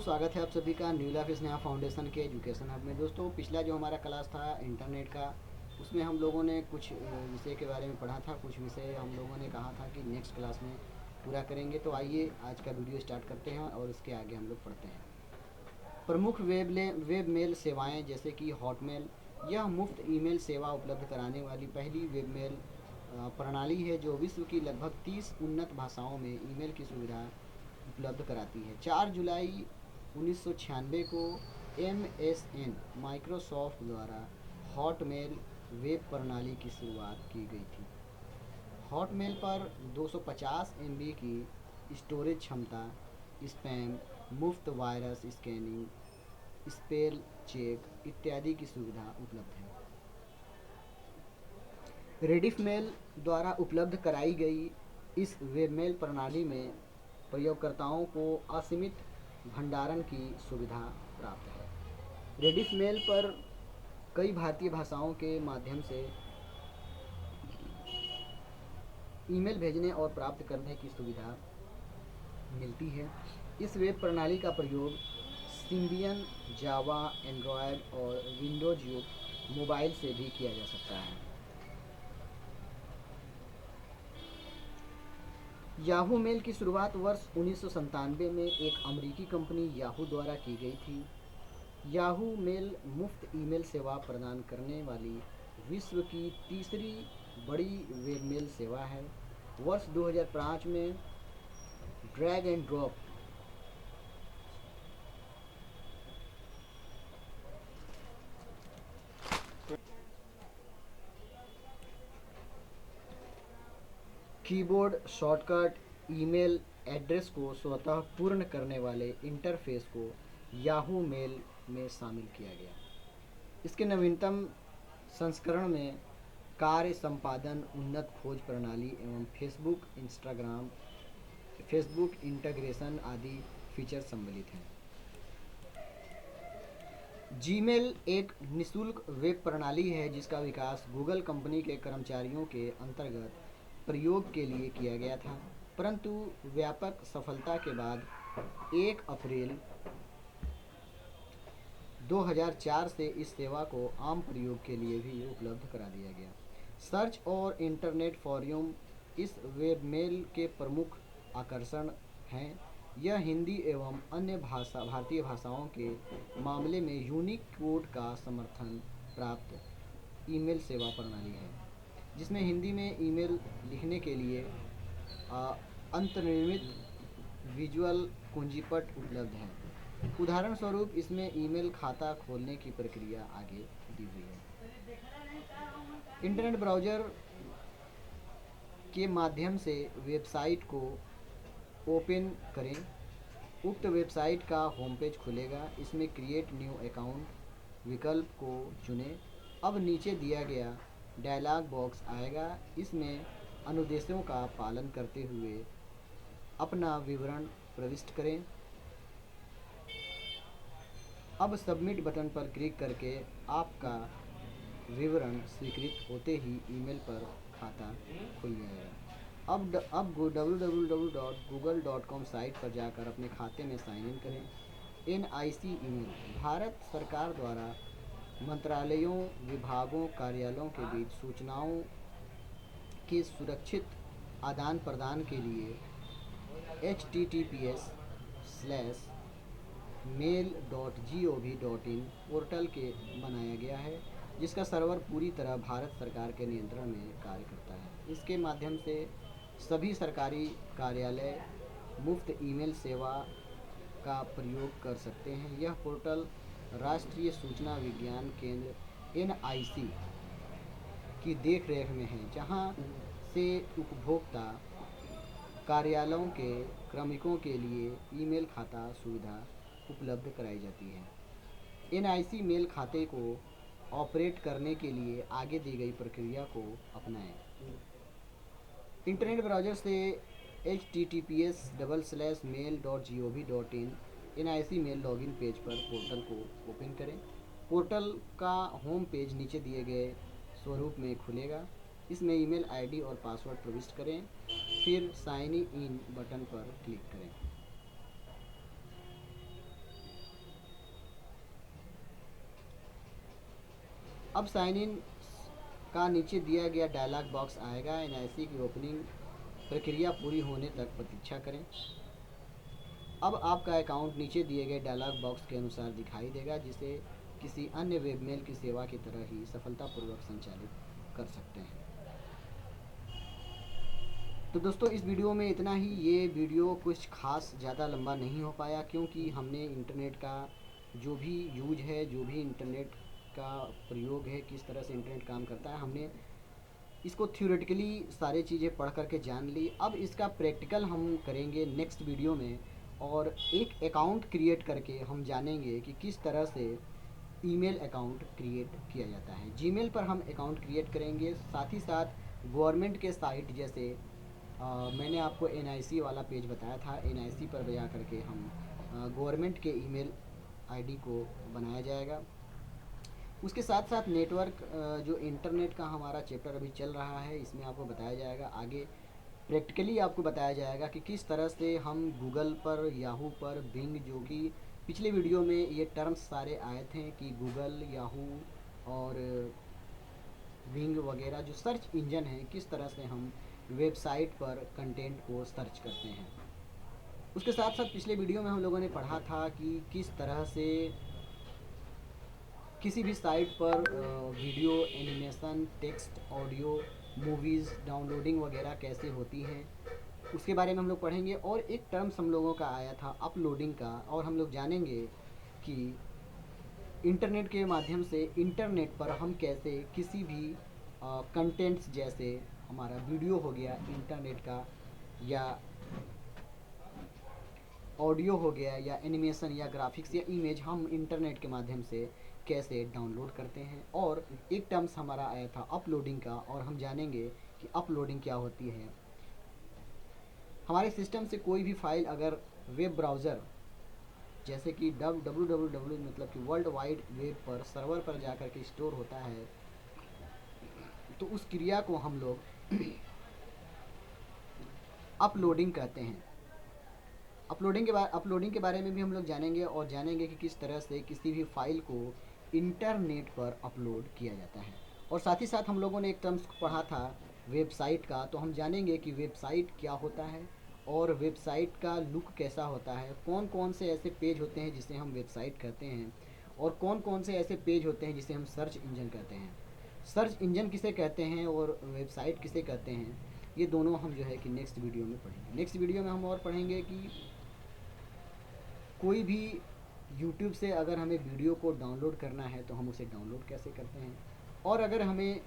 स्वागत है आप सभी का न्यू लाइफ स्नेहा फाउंडेशन के एजुकेशन हब में। दोस्तों, पिछला जो हमारा क्लास था इंटरनेट का, उसमें हम लोगों ने कुछ विषय के बारे में पढ़ा था। कुछ विषय हम लोगों ने कहा था कि नेक्स्ट क्लास में पूरा करेंगे। तो आइए आज का वीडियो स्टार्ट करते हैं और इसके आगे हम लोग पढ़ते हैं। प्रमुख वेब मेल सेवाएं जैसे कि हॉटमेल, यह मुफ्त ईमेल सेवा उपलब्ध कराने वाली पहली वेब मेल प्रणाली है जो विश्व की लगभग 30 उन्नत भाषाओं में ईमेल की सुविधा उपलब्ध कराती है। 4 जुलाई 1996 को MSN माइक्रोसॉफ्ट द्वारा हॉटमेल वेब प्रणाली की शुरुआत की गई थी। हॉटमेल पर 250 MB की स्टोरेज क्षमता, स्पैम, मुफ्त वायरस स्कैनिंग, स्पेल चेक इत्यादि की सुविधा उपलब्ध है। रेडिफ मेल द्वारा उपलब्ध कराई गई इस वेबमेल प्रणाली में प्रयोगकर्ताओं को असीमित भंडारण की सुविधा प्राप्त है। रेडिफ मेल पर कई भारतीय भाषाओं के माध्यम से ईमेल भेजने और प्राप्त करने की सुविधा मिलती है। इस वेब प्रणाली का प्रयोग सिम्बियन, जावा, एंड्रॉयड और विंडोज युक्त मोबाइल से भी किया जा सकता है। याहू मेल की शुरुआत वर्ष 1997 में एक अमेरिकी कंपनी याहू द्वारा की गई थी। याहू मेल मुफ्त ईमेल सेवा प्रदान करने वाली विश्व की तीसरी बड़ी वेबमेल सेवा है। वर्ष 2005 में drag and drop keyboard shortcut email address को स्वतः पूर्ण करने वाले इंटरफेस को याहू मेल में शामिल किया गया। इसके नवीनतम संस्करण में कार्य संपादन, उन्नत खोज प्रणाली एवं फेसबुक इंटीग्रेशन आदि फीचर सम्मिलित हैं। जीमेल एक निःशुल्क वेब प्रणाली है जिसका विकास गूगल कंपनी के कर्मचारियों के अंतर्गत प्रयोग के लिए किया गया था, परंतु व्यापक सफलता के बाद 1 अप्रैल 2004 से इस सेवा को आम प्रयोग के लिए भी उपलब्ध करा दिया गया। सर्च और इंटरनेट फोरम इस वेबमेल के प्रमुख आकर्षण हैं। यह हिंदी एवं अन्य भारतीय भाषाओं के मामले में यूनिक कोड का समर्थन प्राप्त ईमेल सेवा प्रणाली है, जिसमें हिंदी में ईमेल लिखने के लिए अंतर्निर्मित विजुअल कुंजीपट उपलब्ध है। उदाहरण स्वरूप इसमें ईमेल खाता खोलने की प्रक्रिया आगे दी हुई है। इंटरनेट ब्राउज़र के माध्यम से वेबसाइट को ओपन करें। उक्त वेबसाइट का होम पेज खुलेगा। इसमें क्रिएट न्यू अकाउंट विकल्प को चुनें। अब नीचे दिया गया डायलॉग बॉक्स आएगा। इसमें अनुदेशों का पालन करते हुए अपना विवरण प्रविष्ट करें। अब सबमिट बटन पर क्लिक करके आपका विवरण स्वीकृत होते ही ईमेल पर खाता खुल जाएगा। अब www.google.com साइट पर जाकर अपने खाते में साइन इन करें। NIC ईमेल भारत सरकार द्वारा मंत्रालयों, विभागों, कार्यालयों के बीच सूचनाओं के सुरक्षित आदान प्रदान के लिए https:/mail.gov.in पोर्टल के बनाया गया है, जिसका सर्वर पूरी तरह भारत सरकार के नियंत्रण में कार्य करता है। इसके माध्यम से सभी सरकारी कार्यालय मुफ्त ईमेल सेवा का प्रयोग कर सकते हैं। यह पोर्टल राष्ट्रीय सूचना विज्ञान केंद्र NIC की देखरेख में है, जहां से उपभोक्ता कार्यालयों के क्रमिकों के लिए ईमेल खाता सुविधा उपलब्ध कराई जाती है। NIC मेल खाते को ऑपरेट करने के लिए आगे दी गई प्रक्रिया को अपनाएं। इंटरनेट ब्राउज़र से https://mail.gov.in NIC mail login page पर पोर्टल को ओपन करें। पोर्टल का होम पेज नीचे दिए गए स्वरूप में खुलेगा। इसमें ईमेल आईडी और पासवर्ड प्रविष्ट करें, फिर साइन इन बटन पर क्लिक करें। अब साइन इन का नीचे दिया गया डायलॉग बॉक्स आएगा। एनआईसी की ओपनिंग प्रक्रिया पूरी होने तक प्रतीक्षा करें। अब आपका अकाउंट नीचे दिए गए डायलॉग बॉक्स के अनुसार दिखाई देगा, जिसे किसी अन्य वेबमेल की सेवा की तरह ही सफलतापूर्वक संचालित कर सकते हैं। तो दोस्तों इस वीडियो में इतना ही। ये वीडियो कुछ खास ज़्यादा लंबा नहीं हो पाया, क्योंकि हमने इंटरनेट का जो भी यूज है, जो भी इंटरनेट का प्रयोग है, किस तरह से इंटरनेट काम करता है, हमने इसको थ्योरेटिकली सारी चीज़ें पढ़ करके जान ली। अब इसका प्रैक्टिकल हम करेंगे नेक्स्ट वीडियो में, और एक अकाउंट क्रिएट करके हम जानेंगे कि किस तरह से ईमेल अकाउंट क्रिएट किया जाता है। जीमेल पर हम अकाउंट क्रिएट करेंगे, साथ ही साथ गवर्नमेंट के साइट जैसे मैंने आपको एनआईसी वाला पेज बताया था, एनआईसी पर जा करके हम गवर्नमेंट के ईमेल आईडी को बनाया जाएगा। उसके साथ साथ नेटवर्क जो इंटरनेट का हमारा चैप्टर अभी चल रहा है, इसमें आपको बताया जाएगा, आगे प्रैक्टिकली आपको बताया जाएगा कि किस तरह से हम गूगल पर, याहू पर, बिंग, जो कि पिछले वीडियो में ये टर्म्स सारे आए थे कि गूगल, याहू और बिंग वगैरह जो सर्च इंजन है, किस तरह से हम वेबसाइट पर कंटेंट को सर्च करते हैं। उसके साथ साथ पिछले वीडियो में हम लोगों ने पढ़ा था कि किस तरह से किसी भी साइट पर video, animation, text, audio, movies downloading वगैरह कैसे होती हैं, उसके बारे में हम लोग पढ़ेंगे। और एक टर्म्स हम लोगों का आया था अपलोडिंग का, और हम लोग जानेंगे कि इंटरनेट के माध्यम से इंटरनेट पर हम कैसे किसी भी कंटेंट्स, जैसे हमारा वीडियो हो गया इंटरनेट का, या ऑडियो हो गया, या एनिमेशन, या ग्राफिक्स, या इमेज, हम इंटरनेट के माध्यम से कैसे डाउनलोड करते हैं। और एक टर्म्स हमारा आया था अपलोडिंग का, और हम जानेंगे कि अपलोडिंग क्या होती है। हमारे सिस्टम से कोई भी फाइल अगर वेब ब्राउज़र जैसे कि www मतलब कि वर्ल्ड वाइड वेब पर, सर्वर पर जाकर के स्टोर होता है, तो उस क्रिया को हम लोग अपलोडिंग कहते हैं। अपलोडिंग के बारे में भी हम लोग जानेंगे, और जानेंगे कि किस तरह से किसी भी फाइल को इंटरनेट पर अपलोड किया जाता है। और साथ ही साथ हम लोगों ने एक टर्म्स पढ़ा था वेबसाइट का, तो हम जानेंगे कि वेबसाइट क्या होता है, और वेबसाइट का लुक कैसा होता है, कौन कौन से ऐसे पेज होते हैं जिसे हम वेबसाइट कहते हैं, और कौन कौन से ऐसे पेज होते हैं जिसे हम सर्च इंजन कहते हैं। सर्च इंजन किसे कहते हैं और वेबसाइट किसे कहते हैं, ये दोनों हम जो है कि नेक्स्ट वीडियो में पढ़ेंगे। नेक्स्ट वीडियो में हम और पढ़ेंगे कि कोई भी यूट्यूब से अगर हमें वीडियो को डाउनलोड करना है तो हम उसे डाउनलोड कैसे करते हैं, और अगर हमें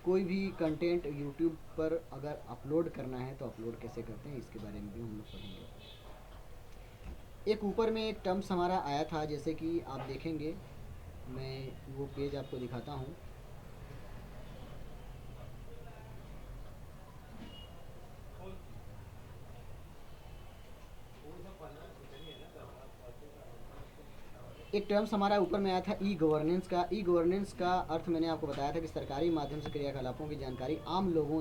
कोई भी कंटेंट यूट्यूब पर अगर अपलोड करना है तो अपलोड कैसे करते हैं, इसके बारे में भी हम लोग पढ़ेंगे। एक ऊपर में एक टर्म्स हमारा आया था, जैसे कि आप देखेंगे, मैं वो पेज आपको दिखाता हूँ। एक टर्म्स हमारा ऊपर में आया था ई गवर्नेंस का। ई गवर्नेंस का अर्थ मैंने आपको बताया था कि सरकारी माध्यम से क्रियाकलापों की जानकारी आम लोगों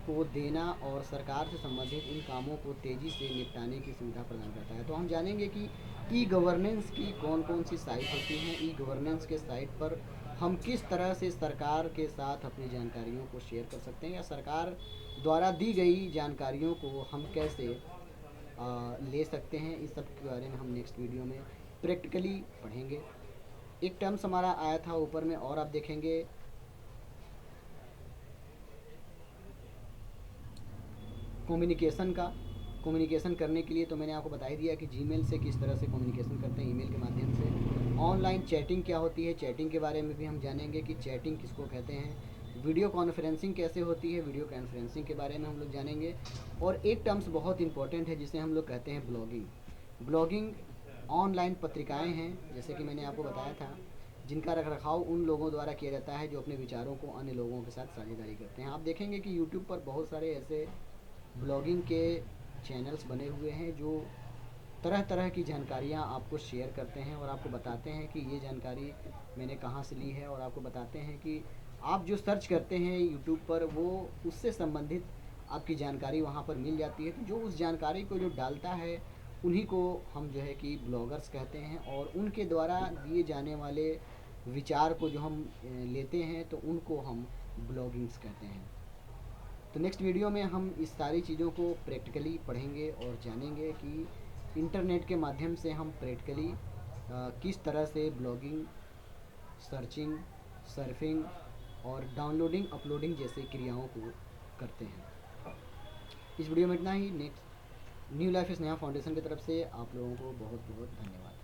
को देना, और सरकार से संबंधित इन कामों को तेज़ी से निपटाने की सुविधा प्रदान करता है। तो हम जानेंगे कि ई गवर्नेंस की कौन कौन सी साइट होती हैं। ई गवर्नेंस के साइट पर हम किस तरह से सरकार के साथ अपनी जानकारियों को शेयर कर सकते हैं, या सरकार द्वारा दी गई जानकारियों को हम कैसे ले सकते हैं, इस सब के बारे में हम नेक्स्ट वीडियो में प्रैक्टिकली पढ़ेंगे। एक टर्म्स हमारा आया था ऊपर में, और आप देखेंगे कम्युनिकेशन का। कम्युनिकेशन करने के लिए तो मैंने आपको बता ही दिया कि जीमेल से किस तरह से कम्युनिकेशन करते हैं, ईमेल के माध्यम से। ऑनलाइन चैटिंग क्या होती है, चैटिंग के बारे में भी हम जानेंगे कि चैटिंग किसको कहते हैं। वीडियो कॉन्फ्रेंसिंग कैसे होती है, वीडियो कॉन्फ्रेंसिंग के बारे में हम लोग जानेंगे। और एक टर्म्स बहुत इंपॉर्टेंट है जिसे हम लोग कहते हैं ब्लॉगिंग। ब्लॉगिंग ऑनलाइन पत्रिकाएं हैं, जैसे कि मैंने आपको बताया था, जिनका रखरखाव उन लोगों द्वारा किया जाता है जो अपने विचारों को अन्य लोगों के साथ साझेदारी करते हैं। आप देखेंगे कि यूट्यूब पर बहुत सारे ऐसे ब्लॉगिंग के चैनल्स बने हुए हैं जो तरह तरह की जानकारियाँ आपको शेयर करते हैं, और आपको बताते हैं कि ये जानकारी मैंने कहाँ से ली है, और आपको बताते हैं कि आप जो सर्च करते हैं यूट्यूब पर, वो उससे संबंधित आपकी जानकारी वहाँ पर मिल जाती है। तो जो उस जानकारी को जो डालता है, उन्हीं को हम जो है कि ब्लॉगर्स कहते हैं, और उनके द्वारा दिए जाने वाले विचार को जो हम लेते हैं तो उनको हम ब्लॉगिंग्स कहते हैं। तो नेक्स्ट वीडियो में हम इस सारी चीज़ों को प्रैक्टिकली पढ़ेंगे और जानेंगे कि इंटरनेट के माध्यम से हम प्रैक्टिकली किस तरह से ब्लॉगिंग, सर्चिंग, सर्फिंग और डाउनलोडिंग, अपलोडिंग जैसे क्रियाओं को करते हैं। इस वीडियो में इतना ही। नेक्स्ट न्यू लाइफ इस नया फाउंडेशन की तरफ से आप लोगों को बहुत बहुत धन्यवाद।